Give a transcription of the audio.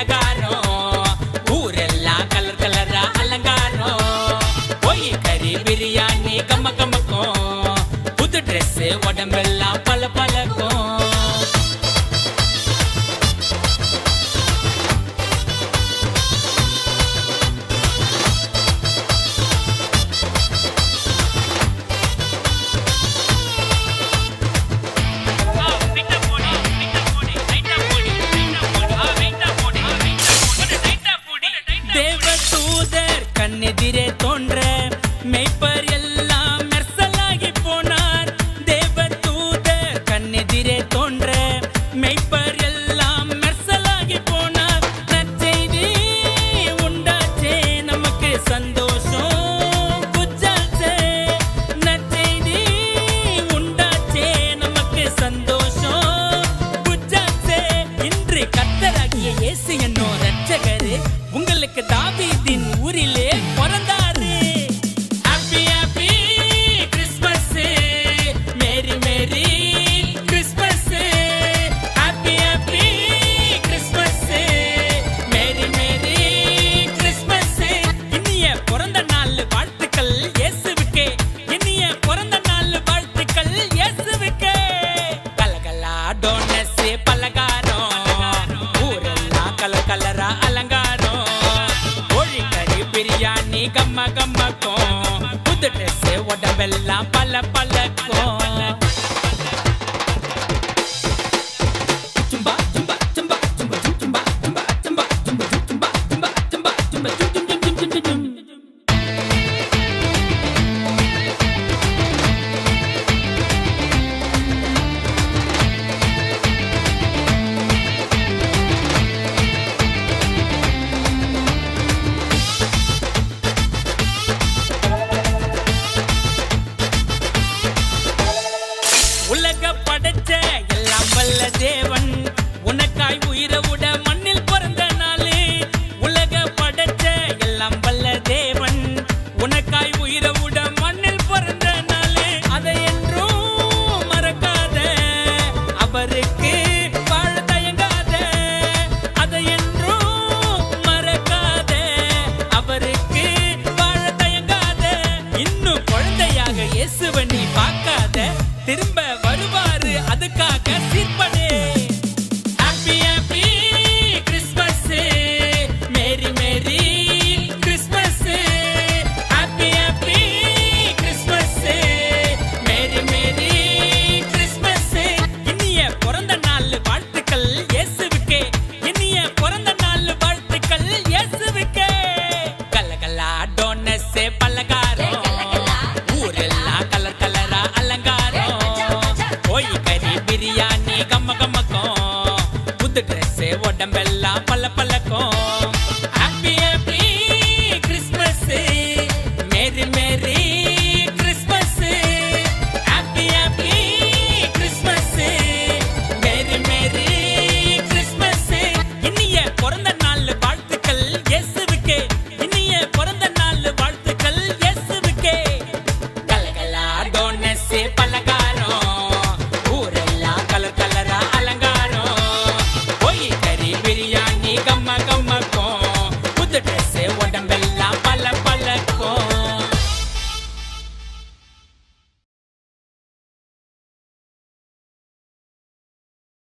பலகாரம் ஊரெல்லாம் கலர் கலரா அலங்காரம் போய் கறி பிரியாணி கம்ம கம்மக்கும் புது ட்ரெஸ் உடம்பெல்லாம் பல பழக்கும் கண்ணெதிரே தோன்ற மெய்ப்பர் எல்லாம் மெர்சலாகி போனார் தேவதூதர் கண்ணெதிரே தோன்ற மெய்ப்பர் எல்லாம் மெர்சலாகி போனார் நற்செய்தி உண்டாச்சே நமக்கு சந்தோஷம் குஜாச்சே நற்செய்தி உண்டாச்சே நமக்கு சந்தோஷம் குஜாச்சே இன்று கர்த்தராகிய இயேசு என்னும் இரட்சகரே உங்களுக்கு தாவீதின் ஊரிலே பிறந்தாரு. Happy happy Christmas merry merry Christmas happy happy Christmas merry merry Christmas இனிய பிறந்த நாள் வாழ்த்துக்கள் இயேசுவுக்கே இனிய பிறந்த நாள் வாழ்த்துக்கள் இயேசுவுக்கே கலகலா டோனஸ் பலகாரம் ஊரெல்லாம் கலர் கலரா அலங்காரம் பிரியாணி கம்ம கம்மக்கும் புது ட்ரெஸ் உடம்பெல்லாம் பல பழக்கும் தேவன் உனக்காய் உயிரை விட மண்ணில் பிறந்த நாளே உலக படைச்ச எல்லாம் வல்ல தேவன் உனக்காய் உயிரை விட மண்ணில் பிறந்த நாளே அதை என்றும் மறக்காத அவருக்கு வாழ தயங்காத அதை என்றும் மறக்காத அவருக்கு வாழ தயங்காத இன்னும் குழந்தையாக இயேசுவை நீ பார்க்காத திரும்ப வருவாரு அதுக்காக சீர்படே happy happy Christmas merry merry Christmas happy happy Christmas merry merry Christmas இனிய பிறந்த நாள் வாழ்த்துக்கள் இயேசுவுக்கே இனிய பிறந்த நாள் வாழ்த்துக்கள் இயேசுவுக்கே கலகலா டோனஸ் பலகாரம் ஊரெல்லாம் கலர் கலரா அலங்காரம் போய் கறி பிரியாணி கம்ம கம்மக்கும் புது ட்ரெஸ் உடம்பெல்லாம் பல பழக்கும் happy happy Christmas merry merry Christmas happy happy Christmas merry merry Christmas இனிய பிறந்த நாள் வாழ்த்துக்கள் இயேசுவுக்கே இனிய பிறந்த நாள் வாழ்த்துக்கள் இயேசுவுக்கே கலகலா டோனஸ் பலகாரம் ஊரெல்லாம் கலர் கலரா அலங்காரம் போய் கறி பிரியாணி கம்ம கம்மக்கும் புது ட்ரெஸ் உடம்பெல்லாம்